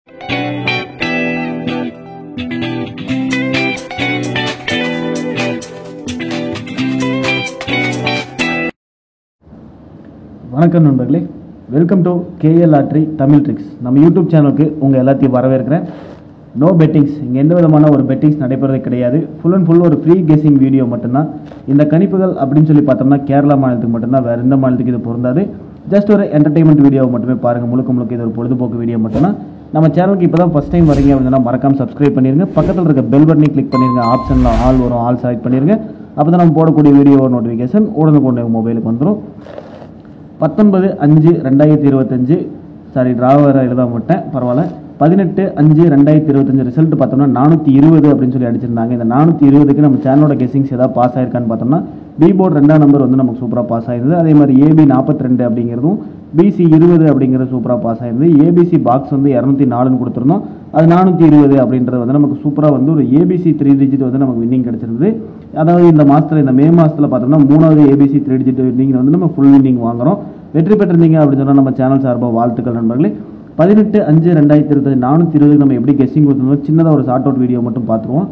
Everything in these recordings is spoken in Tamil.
வணக்கம் நண்பர்களே, welcome to KL lottery Tamil tricks. நம்ம யூடியூப் சேனலுக்கு உங்கள் எல்லாத்தையும் வரவேற்கிறேன். நோ பெட்டிங்ஸ், இங்கே எந்த விதமான ஒரு பெட்டிங்ஸ் நடைபெறதே கிடையாது. ஃபுல் அண்ட் ஃபுல் ஒரு ஃப்ரீ கெஸிங் வீடியோ மட்டும்தான். இந்த கணிப்புகள் அப்படின்னு சொல்லி பார்த்தோம்னா கேரளா மாநிலத்துக்கு மட்டும்தான், வேறு எந்த மாநிலத்துக்கு இது பொருந்தாது. ஜஸ்ட் ஒரு என்டர்டைன்மெண்ட் வீடியோ மட்டுமே பாருங்கள். முழுக்க இது ஒரு பொழுதுபோக்கு வீடியோ மட்டும்தான். நம்ம சேனலுக்கு இப்போ தான் ஃபஸ்ட் டைம் வரீங்க அப்படின்னா மறக்காம சப்ஸ்கிரைப் பண்ணிடுங்க. பக்கத்தில் இருக்க பெல் பட்டனை கிளிக் பண்ணிடுங்க. ஆப்ஷனில் ஆல் வரும், ஆல் செலக்ட் பண்ணிடுங்க. அப்போ தான் நம்ம போடக்கூடிய வீடியோ நோட்டிஃபிகேஷன் உடனுக்குடனே மொபைலுக்கு வந்துடும். 19/5/2025 சாரி டிராவரை எழுத மாட்டேன், பரவாயில்ல. 18/5/2025 ரிசல்ட் பார்த்தோம்னா 420 அப்படின்னு சொல்லி அடிச்சிருந்தாங்க. இந்த 420க்கு நம்ம சேனலோட கெஸிங்ஸ் ஏதாவது பாஸ் ஆயிருக்கான்னு பார்த்தோம்னா பி போர்டு 2ஆம் நம்பர் வந்து நமக்கு சூப்பராக பாஸ் ஆயிருந்தது. அதே மாதிரி ஏபி 42 அப்படிங்கிறதும் பிசி 20 அப்படிங்கிறது சூப்பராக பாஸ் ஆயிருந்தது. ஏபிசி பாக்ஸ் வந்து 204ன்னு கொடுத்துருந்தோம், அது 420 அப்படின்றது வந்து நமக்கு சூப்பராக வந்து ஒரு ஏபிசி 3 டிஜிட் வந்து நமக்கு வின்னிங் கிடச்சிருந்தது. அதாவது இந்த மாதத்தில், இந்த மே மாதத்தில் பார்த்தோம்னா 3வது ஏபிசி 3 டிஜிட் வின்னிங் வந்து நம்ம ஃபுல் வின்னிங் வாங்குறோம். வெற்றி பெற்றிருந்தீங்க அப்படின்னு சொன்னால் நம்ம சேனல் சார்பாக வாழ்த்துக்கள் நண்பர்களே. 18/5/2025 420 நம்ம எப்படி கெஸ்ஸிங் கொடுத்துருந்தோம், சின்னதாக ஒரு ஷார்ட் அவுட் வீடியோ மட்டும் பார்த்துருவோம்.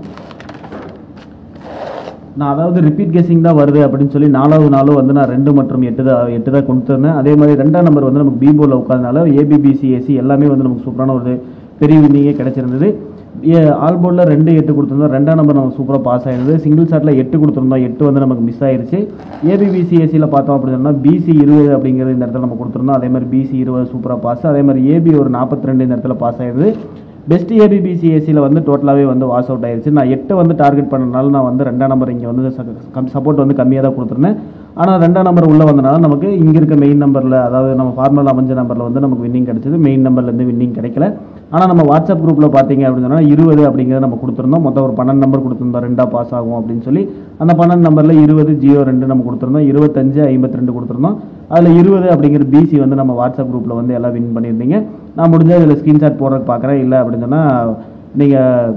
நான் அதாவது ரிப்பீட் கெஸிங் தான் வருது அப்படின்னு சொல்லி 4வது நாளும் வந்து நான் 2 மற்றும் 8 தான் கொடுத்துருந்தேன். அதே மாதிரி 2ஆம் நம்பர் வந்து நமக்கு பி போர்டில் உட்காந்தனால ஏபிபிசிஎஸ்சி எல்லாமே வந்து நமக்கு சூப்பரான ஒரு பெரிய வின்னிங்கே கிடைச்சிருந்தது. ஆல் போர்டில் 2 8 கொடுத்துருந்தோம். 2ஆம் நம்பர் நமக்கு சூப்பராக பாஸ் ஆயிருந்தது. சிங்கிள் ஷாட்டில் 8 கொடுத்துருந்தோம், 8 வந்து நமக்கு மிஸ் ஆயிருச்சு. ஏபிபிசிஎஸ்சியில் பார்த்தோம் அப்படின்னா பிசி 20 அப்படிங்கிறது இந்த இடத்துல நம்ம கொடுத்துருந்தோம். அதே மாதிரி பிசி 20 சூப்பராக பாஸ். அதே மாதிரி ஏபி ஒரு 42 இந்த இடத்துல பாஸ் ஆயிருது. பெஸ்ட் ஏபிபிசிஎஸ்சியில் வந்து டோட்டலாகவே வந்து வாஷ் அவுட் ஆயிடுச்சு. நான் 8 வந்து டார்கெட் பண்ணனால நான் வந்து 2ஆம் நம்பர் இங்கே வந்து சப்போர்ட் வந்து கம்மியாக தான் கொடுத்துருந்தேன். ஆனால் 2ஆம் நம்பர் உள்ளே வந்தனால நமக்கு இங்கே இருக்க மெயின் நம்பரில், அதாவது நம்ம ஃபார்முலா அமைஞ்ச நம்பரில் வந்து நமக்கு வின்னிங் கிடைச்சது. மெயின் நம்பர்லேருந்து வின்னிங் கிடைக்கல. ஆனால் நம்ம வாட்ஸ்அப் குரூப்பில் பார்த்தீங்க அப்படின்னு சொன்னால் 20 அப்படிங்கிறத நம்ம கொடுத்துருந்தோம். மொத்தம் ஒரு 12 நம்பர் கொடுத்துருந்தோம், 2ஆக பாஸ் ஆகும் அப்படின்னு சொல்லி. அந்த 12 நம்பரில் 20/02 நம்ம கொடுத்துருந்தோம், 25/52 கொடுத்துருந்தோம். அதில் 20 அப்படிங்கிற பிசி வந்து நம்ம வாட்ஸ்அப் குரூப்பில் வந்து எல்லாம் வின் பண்ணியிருந்தீங்க. நான் முடிஞ்ச இதில் ஸ்க்ரீன்ஷாட் போடுறதுக்கு பார்க்குறேன். இல்லை அப்படின்னு சொன்னால் நீங்கள்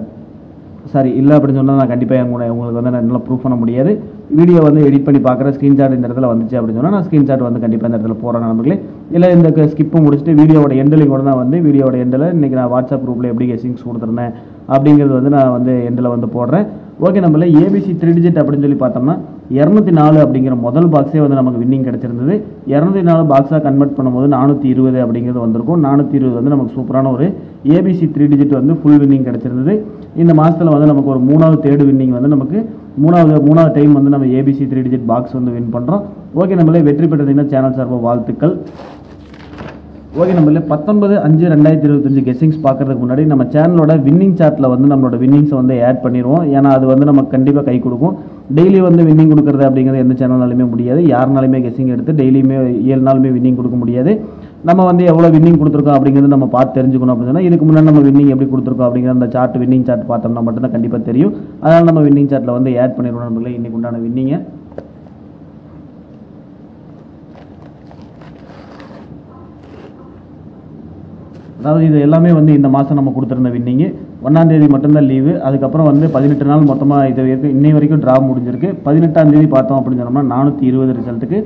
சாரி இல்லை அப்படின்னு சொன்னால் நான் கண்டிப்பாக உங்களுக்கு வந்து நான் நல்லா ப்ரூஃப் பண்ண முடியாது. வீடியோ வந்து எடிட் பண்ணி பார்க்குற ஸ்க்ரீன்ஷாட் இந்த இடத்துல வந்துச்சு அப்படின்னு சொன்னால் நான் ஸ்க்ரீன்ஷாட் வந்து கண்டிப்பாக இந்த இடத்துல போகிறேன் நண்பர்களே. இல்லை இந்த ஸ்கிப்பு முடிச்சுட்டு வீடியோட எண்டில் கூட தான் வந்து வீடியோட எண்டில் இன்றைக்கி நான் வாட்ஸ்அப் குரூப்பில் எப்படி கெஸிங்ஸ் கொடுத்துருந்தேன் அப்படிங்கிறது வந்து நான் வந்து எண்டில் வந்து போடுறேன். ஓகே, நம்மள ஏபிசி 3 டிஜிட் அப்படின்னு சொல்லி பார்த்தோம்னா 204 அப்படிங்கிற முதல் பாக்ஸே வந்து நமக்கு வின்னிங் கிடச்சிருந்தது. 204 பாக்ஸாக கன்வெர்ட் பண்ணும்போது 420 அப்படிங்கிறது வந்திருக்கும். 420 வந்து நமக்கு சூப்பரான ஒரு ஏபிசி 3 டிஜிட் வந்து ஃபுல் வின்னிங் கிடச்சிருந்தது. இந்த மாதத்தில் வந்து நமக்கு ஒரு 3வது தேர்ட் வின்னிங் வந்து நமக்கு மூணாவது டைம் வந்து நம்ம ஏபிசி 3 டிஜிட் பாக்ஸ் வந்து வின் பண்ணுறோம். ஓகே, நம்மளே வெற்றி பெற்றதுன்னா சேனல் சார்பாக வாழ்த்துக்கள். ஓகே, நம்மளே 19/5/2025 கெஸிங்ஸ் பார்க்கறதுக்கு முன்னாடி நம்ம சேனலோட வின்னிங் சார்ட்டில் வந்து நம்மளோட வின்னிங்ஸை வந்து ஆட் பண்ணிடுவோம். ஏன்னா அது வந்து நமக்கு கண்டிப்பாக கை கொடுக்கும். டெய்லி வந்து வின்னிங் கொடுக்குறது அப்படிங்கிறது எந்த சேனல்னாலுமே முடியாது. யாருனாலுமே கெஸிங் எடுத்து டெய்லியுமே 7 நாளுமே வின்னிங் கொடுக்க முடியாது. நம்ம வந்து எவ்வளோ வின்னிங் கொடுத்துருக்கோம் அப்படிங்கிறது நம்ம பார்த்து தெரிஞ்சுக்கணும் அப்படின்னு சொன்னால் இதுக்கு முன்னாடி நம்ம வின்னிங் எப்படி கொடுத்துருக்கோம் அப்படிங்கிற அந்த சார்ட், வின்னிங் சார்ட் பார்த்தோம்னா மட்டும்தான் கண்டிப்பாக தெரியும். அதனால் நம்ம வின்னிங் சார்ட்டில் வந்து ஆட் பண்ணிடுவோம் நம்மளே இன்றைக்கு உண்டான வின்னிங்கை. அதாவது இது எல்லாமே வந்து இந்த மாதம் நம்ம கொடுத்துருந்த வின்னிங்கு. 1ஆம் தேதி மட்டும்தான் லீவு. அதுக்கப்புறம் வந்து 18 நாள் மொத்தமாக இது இன்னை வரைக்கும் ட்ரா முடிஞ்சிருக்கு. 18ஆம் தேதி பார்த்தோம் அப்படின்னு சொன்னோம்னா 420 ரிசல்ட்டுக்கு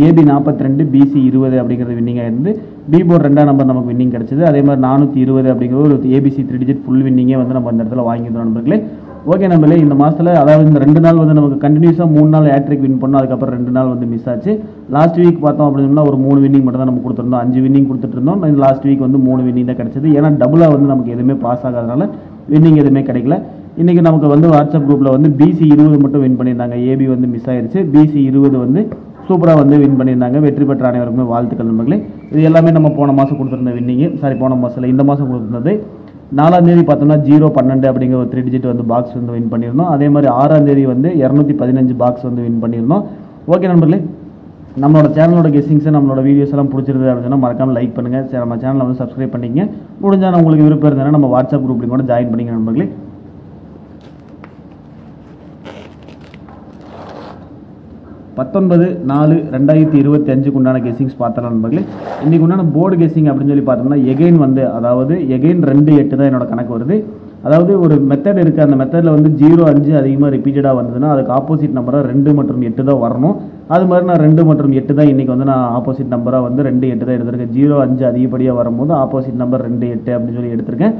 ஏபி 42 பிசி 20 அப்படிங்கிறது வின்னிங்காக இருந்து பி போர்டு 2ஆம் நம்பர் நமக்கு வின்னிங் கிடச்சிது. அதே மாதிரி 420 அப்படிங்கிற ஒரு ஏபிசி 3 டிஜிட் ஃபுல் வின்னிங்கே வந்து நம்ம இந்த இடத்துல வாங்கியிருந்தோம் நண்பர்களே. ஓகே, நம்மளே இந்த மாதத்தில் அதாவது இந்த 2 நாள் வந்து நமக்கு கண்டினியூஸாக 3 நாள் ஹேட்ரிக் வின் பண்ணோம். அதுக்கப்புறம் 2 நாள் வந்து மிஸ் ஆச்சு. லாஸ்ட் வீக் பார்த்தோம் அப்படின்னா ஒரு 3 வின்னிங் மட்டும் தான் நம்ம கொடுத்துருந்தோம். 5 வின்னிங் கொடுத்துட்டு இருந்தோம். இந்த லாஸ்ட் வீக் வந்து 3 வின்னிங் தான் கிடச்சிது. ஏன்னா டபுளாக வந்து நமக்கு எதுவுமே பாஸ் ஆகாதனால வின்னிங் எதுவுமே கிடைக்கல. இன்றைக்கி நமக்கு வந்து வாட்ஸ்அப் குரூப்பில் வந்து பிசி 20 மட்டும் வின் பண்ணியிருந்தாங்க. ஏபி வந்து மிஸ் ஆயிடுச்சு. பிசி 20 வந்து சூப்பராக வந்து வின் பண்ணியிருந்தாங்க. வெற்றி பெற்ற அனைவருக்குமே வாழ்த்துக்கள் நண்பர்களே. இது எல்லாமே நம்ம போன மாதம் கொடுத்துருந்த வின்னிங்கு. சாரி, போன மாதத்தில் இந்த மாதம் கொடுத்துருந்தது. 4ஆம் தேதி பார்த்தோம்னா 012 அப்படிங்கிற ஒரு 3 டிஜிட் வந்து பாக்ஸ் வந்து வின் பண்ணியிருந்தோம். அதே மாதிரி 6ஆம் தேதி வந்து 215 பாக்ஸ் வந்து வின் பண்ணியிருந்தோம். ஓகே நண்பர்களே, நம்மளோட சேனலோட கெஸிங்ஸை நம்மளோட வீடியோஸ் எல்லாம் பிடிச்சிருது அப்படின்னா மறக்காமல் லைக் பண்ணுங்கள். சரி, நம்ம சேனலை வந்து சப்ஸ்கிரைப் பண்ணிங்க. முடிஞ்சால் உங்களுக்கு விருப்பம் இருந்ததுன்னா நம்ம வாட்ஸ்அப் குரூப்லையும் கூட ஜாயின் பண்ணிங்க நண்பர்களே. 19/4/2025 உண்டான கெஸிங்ஸ் பார்த்தலாம் நண்பர்களே. இன்றைக்கு உண்டான போர்டு கெஸிங் அப்படின்னு சொல்லி பார்த்தோம்னா எகைன் வந்து அதாவது எகைன் 2-8 தான் என்னோட கணக்கு வருது. அதாவது ஒரு மெத்தட் இருக்குது. அந்த மெத்தடில் வந்து 0-5 அதிகமாக ரிப்பீட்டடாக வந்ததுன்னா அதுக்கு ஆப்போசிட் நம்பராக 2 மற்றும் 8 தான் வரணும். அது மாதிரி நான் 2 மற்றும் 8 தான் இன்றைக்கி வந்து நான் ஆப்போசிட் நம்பராக வந்து 2 8 தான் எடுத்திருக்கேன். 0 5 அதிகப்படியாக வரும்போது ஆப்போசிட் நம்பர் 2 8 அப்படின்னு சொல்லி எடுத்திருக்கேன்.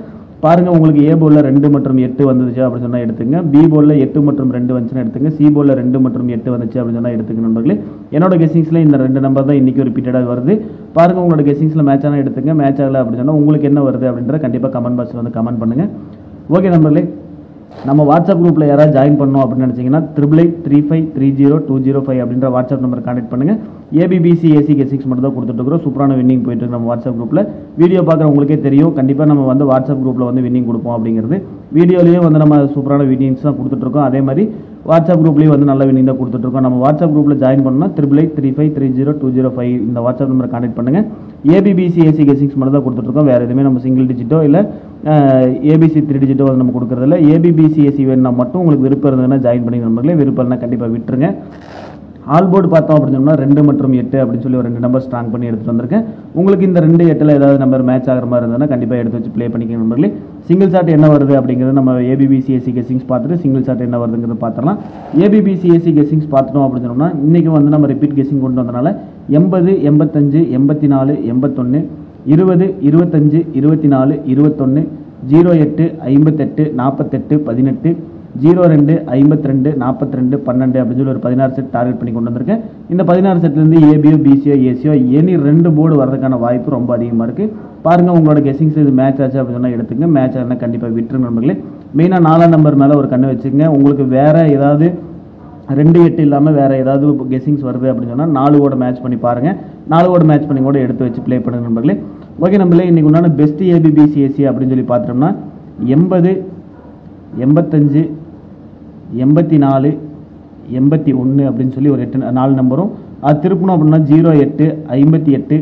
பாருங்கள், உங்களுக்கு ஏ போர்டில் 2 மற்றும் 8 வந்துச்சு அப்படின்னு சொன்னால் எடுத்துங்க. பி போர்டில் 8 மற்றும் 2 வந்துச்சுன்னா எடுத்துங்க. சி போர்டில் 2 மற்றும் 8 வந்துச்சு அப்படின்னு சொன்னால் எடுத்துங்க நண்பர்களே. என்னோட கெஸிங்ஸில் இந்த 2 நம்பர் தான் இன்றைக்கி ரிப்பீட்டடாக வருது. பாருங்கள், உங்களோட கெஸிங்ஸில் மேட்ச் ஆனால் எடுத்துங்க. மேட்ச் ஆகலை அப்படின்னு சொன்னால் உங்களுக்கு என்ன வருது அப்படின்றத கண்டிப்பாக கமெண்ட் பாக்ஸில் வந்து கமெண்ட் பண்ணுங்கள். ஓகே நண்பர்களே, நம்ம வாட்ஸ்அப் குரூப்பில் யாராவது ஜாயின் பண்ணணும் அப்படின்னு நினச்சிங்கன்னா 8883030205 அப்படின்ற வாட்ஸ்அப் நம்பர் கான்டெக்ட் பண்ணுங்கள். ஏபிபிசி ஏசி கெஸிங்ஸ் மட்டும் தான் கொடுத்துட்ருக்கோம். சூப்பரான வின்னிங் போயிட்டு இருக்கு நம்ம வாட்ஸ்அப் குரூப்பில். வீடியோ பார்க்குற உங்களுக்கே தெரியும், கண்டிப்பாக நம்ம வந்து வாட்ஸ்அப் குரூப்பில் வந்து வின்னிங் கொடுப்போம் அப்படிங்கிறது. வீடியோலேயே வந்து நம்ம சூப்பரான வின்னிங்ஸ் தான் கொடுத்துட்ருக்கோம். அதே மாதிரி வாட்ஸ்அப் குரூப்லேயும் வந்து நல்ல வின்னிங் தான் கொடுத்துட்ருக்கோம். நம்ம வாட்ஸ்அப் குரூப்பில் ஜாயின் பண்ணணும்னா 8883530205 இந்த வாட்ஸ்அப் நம்பரை கான்டெக்ட் பண்ணுங்கள். ஏபிபிசி ஏசி கெஸிங்ஸ் மட்டும் தான் கொடுத்துட்ருக்கோம். வேறு எதுவுமே நம்ம சிங்கிள் டிஜிட்டோ இல்லை ஏபிசி 3 டிஜிட்டோ வந்து நம்ம கொடுக்குறதில்ல. ஏபிபிசி ஏசி வேணும்னா மட்டும் உங்களுக்கு விருப்பம் இருந்ததுன்னா ஜாயின் பண்ணி நம்பர்களே, விருப்பம் இல்லைனா கண்டிப்பாக விட்டுருங்க. ஆல் போர்டு பார்த்தோம் அப்படின்னு சொன்னால் 2 மற்றும் 8 அப்படின்னு சொல்லி ஒரு 2 நம்பர் ஸ்ட்ராங் பண்ணி எடுத்துகிட்டு வந்திருக்கேன். உங்களுக்கு இந்த 2 8ல் ஏதாவது நம்பர் மேட்ச் ஆகிற மாதிரி இருந்ததுன்னா கண்டிப்பாக எடுத்து வச்சு ப்ளே பண்ணிக்க நம்பர்களே. சிங்கிள் ஷாட் என்ன வருது அப்படிங்கிறது நம்ம ஏபிபிசிஎஸ்சி கெஸிங்ஸ் பார்த்துட்டு சிங்கிள் ஷாட் என்ன வருதுங்கிறது பார்த்துடலாம். ஏபிபிசிஎஸ்சி கெஸிங்ஸ் பார்த்துட்டோம் அப்படின்னு சொன்னோம்னா இன்றைக்கி வந்து நம்ம ரிப்பீட் கெஸிங் கொண்டு வந்தனால 80 85 84 81 20 25 24 21 08 58 48 18 02 52 42 12 அப்படின்னு சொல்லி ஒரு 16 செட் டார்கெட் பண்ணி கொண்டு வந்திருக்கேன். இந்த 16 செட்லேருந்து ஏபியோ பிசியோ ஏசியோ எனி 2 போர்டு வரதுக்கான வாய்ப்பு ரொம்ப அதிகமாக இருக்குது. பாருங்கள், உங்களோட கெஸிங்ஸ் இது மேட்ச் ஆச்சு அப்படின்னு சொன்னால் எடுத்துங்க. மேட்ச் ஆனால் கண்டிப்பாக விட்டுருங்க நண்பர்களே. மெயினாக 4ஆம் நம்பர் மேலே ஒரு கண்ணு வச்சுக்கோங்க. உங்களுக்கு வேறு ஏதாவது 2 8 இல்லாமல் வேறு ஏதாவது கெஸிங்ஸ் வருது அப்படின்னு சொன்னால் 4ஓட மேட்ச் பண்ணி பாருங்கள். 4ஓட மேட்ச் பண்ணி கூட எடுத்து வச்சு ப்ளே பண்ணுங்க நண்பர்களே. ஓகே நம்பர்களே, இன்றைக்கி உண்டான பெஸ்ட் ஏபிபிசிஎஸ்சி அப்படின்னு சொல்லி பார்த்துட்டோம்னா 80 85 84 81 அப்படின்னு சொல்லி ஒரு 4 நம்பரும் அது திருப்பணும் அப்படின்னா 08 58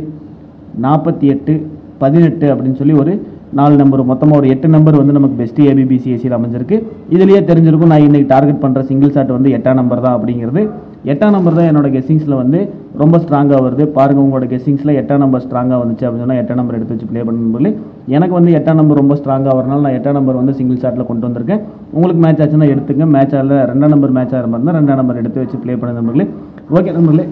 48 18 அப்படின்னு சொல்லி ஒரு 4 நம்பர், மொத்தமாக ஒரு 8 நம்பர் வந்து நமக்கு பெஸ்ட் ஏபிபிசிஎஸ்சியில் அமைஞ்சிருக்கு. இதுலேயே தெரிஞ்சிருக்கும் நான் இன்றைக்கி டார்கெட் பண்ணுற சிங்கிள் ஷாட் வந்து 8ஆம் நம்பர் தான் அப்படிங்கிறது. 8ஆம் நம்பர் தான் என்னோட கெஸிங்ஸில் வந்து ரொம்ப ஸ்ட்ராங்காக வருது. பாருங்கள், உங்களோட கெஸிங்ஸில் 8ஆம் நம்பர் ஸ்ட்ராங்காக வந்துச்சு அப்படின்னு சொன்னால் 8ஆம் நம்பர் எடுத்து வச்சு ப்ளே பண்ணும்போது எனக்கு வந்து 8ஆம் நம்பர் ரொம்ப ஸ்ட்ராங்காக வரனால நான் 8ஆம் நம்பர் வந்து சிங்கிள் ஷாட்டில் கொண்டு வந்திருக்கேன். உங்களுக்கு மேட்ச் ஆச்சுன்னா எடுத்துங்க. மேட்ச் ஆகல 2ஆம் நம்பர் மேட்ச் ஆகிற மாதிரி இருந்தால் 2ஆம் நம்பர் எடுத்து வச்சு ப்ளே பண்ணுங்க நம்பர்களே. ஓகே நம்பர்களே,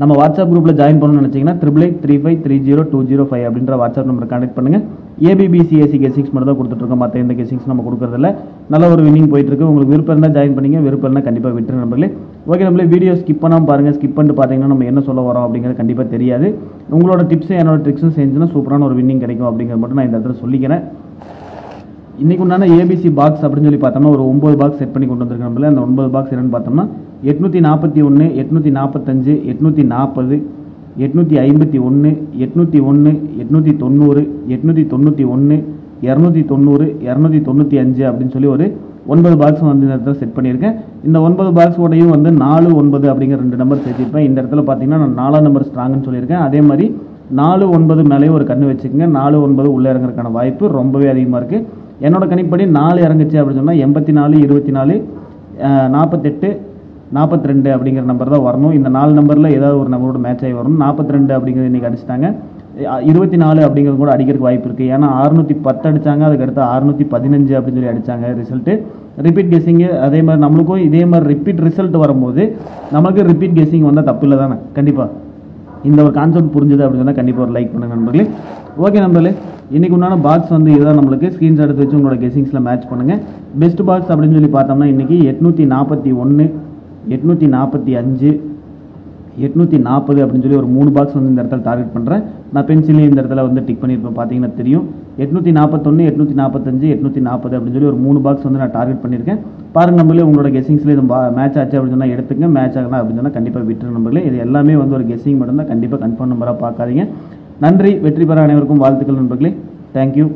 நம்ம வாட்ஸ்அப் குரூப்பில் ஜாயின் பண்ணணும்னு நினச்சிங்கன்னா 8883530205 அப்படின்ற வாட்ஸ்அப் நம்பர் கான்டெக்ட் பண்ணுங்கள். ஏபிபிசிஎஸ்சி கெஸிங்ஸ் மட்டும் தான் கொடுத்துட்ருக்கோம். மற்ற எந்த கெஸிங்ஸ் நம்ம கொடுக்குறதில்ல. நல்ல ஒரு வின்னிங் போயிட்டுருக்கு. உங்களுக்கு விருப்பம் இருந்தால் ஜாயின் பண்ணிங்க, விருப்பம் இருந்தால் கண்டிப்பாக விட்டுரு நம்பர்களே. ஓகே நம்மளே, வீடியோ ஸ்கிப் பண்ணாமல் பாருங்கள். ஸ்கிப் பண்ணிட்டு பார்த்தீங்கன்னா நம்ம என்ன சொல்ல வரோம் அப்படிங்கிறது கண்டிப்பாக தெரியாது. உங்களோட டிப்ஸும் என்னோட ட்ரிக்ஸும் செஞ்சுன்னா சூப்பரான ஒரு வின்னிங் கிடைக்கும் அப்படிங்கிறது மட்டும் நான் இந்த இடத்துல சொல்லிக்கிறேன். இன்றைக்கு உண்டான ஏபிசி பாக்ஸ் அப்படின்னு சொல்லி பார்த்தோம்னா ஒரு 9 பாக்ஸ் செட் பண்ணி கொண்டு வந்திருக்கேன் நம்மள. அந்த 9 பாக்ஸ் என்னென்னு பார்த்தோம்னா 841 845 840 851 801 890 891 290 295 அப்படின்னு சொல்லி ஒரு 9 பாக்ஸ் வந்து இந்த இடத்துல செட் பண்ணியிருக்கேன். இந்த 9 பாக்ஸோடையும் வந்து 4 9 அப்படிங்கிற 2 நம்பர் சேர்த்திருப்பேன். இந்த இடத்துல பார்த்தீங்கன்னா நான் 4ஆம் நம்பர் ஸ்ட்ராங்குன்னு சொல்லியிருக்கேன். அதே மாதிரி 4 9 மேலேயும் ஒரு கண்ணு வச்சுக்கோங்க. 4 9 உள்ளே இறங்குறதுக்கான வாய்ப்பு ரொம்பவே அதிகமாக இருக்குது. என்னோட கணிப்படி 4 இறங்குச்சு அப்படின்னு சொன்னால் 84 24 48 42 அப்படிங்கிற நம்பர் தான் வரணும். இந்த 4 நம்பரில் ஏதாவது ஒரு நம்பரோட மேட்ச் ஆகி வரணும். 42 அப்படிங்கிறது இன்றைக்கி அடிச்சிட்டாங்க. 24 அப்படிங்கிறது கூட அடிக்கிறதுக்கு வாய்ப்பு இருக்குது. ஏன்னா 610 அடித்தாங்க, அதுக்கடுத்து 615 அப்படின்னு சொல்லி அடித்தாங்க ரிசல்ட்டு. ரிப்பீட் கெஸிங்கு அதே மாதிரி நம்மளுக்கும் இதே மாதிரி ரிப்பீட் ரிசல்ட் வரும்போது நமக்கு ரிப்பீட் கெஸிங் வந்தால் தப்பு இல்லை தானே. கண்டிப்பாக இந்த ஒரு கான்செப்ட் புரிஞ்சுது அப்படின்னு சொன்னால் கண்டிப்பாக ஒரு லைக் பண்ணுங்கள் நண்பர்களே. ஓகே நண்பர்களே, இன்றைக்கி உண்டான பாக்ஸ் வந்து இதுதான். நம்மளுக்கு ஸ்க்ரீன்ஷாட் எடுத்து வச்சு உங்களோட கெஸிங்ஸில் மேட்ச் பண்ணுங்கள். பெஸ்ட் பாக்ஸ் அப்படின்னு சொல்லி பார்த்தோம்னா இன்றைக்கி 841 845 840 அப்படின்னு சொல்லி ஒரு 3 பாக்ஸ் வந்து இந்த இடத்துல டார்கெட் பண்ணுறேன். நான் பென்சிலையும் இந்த இடத்துல வந்து டிக் பண்ணியிருப்பேன், பார்த்தீங்கன்னா தெரியும். 841 845 840 அப்படின்னு சொல்லி ஒரு 3 பாக்ஸ் வந்து நான் டார்கெட் பண்ணியிருக்கேன். பாருங்கள் நம்பர்களே, உங்களோட கெஸிங்ஸில் இது மேட்ச் ஆச்சு அப்படின்னு சொன்னால் எடுத்துங்க. மேட்ச் ஆகலாம் அப்படின்னு சொன்னால் கண்டிப்பாக விட்டுரு நம்பர்களே. இது எல்லாமே வந்து ஒரு கெஸிங் மட்டும்தான், கண்டிப்பாக கன்ஃபார்ம் நம்பராக பார்க்காதீங்க. நன்றி. வெற்றி பெற அனைவருக்கும் வாழ்த்துக்கள் நண்பர்களே. தேங்க்யூ.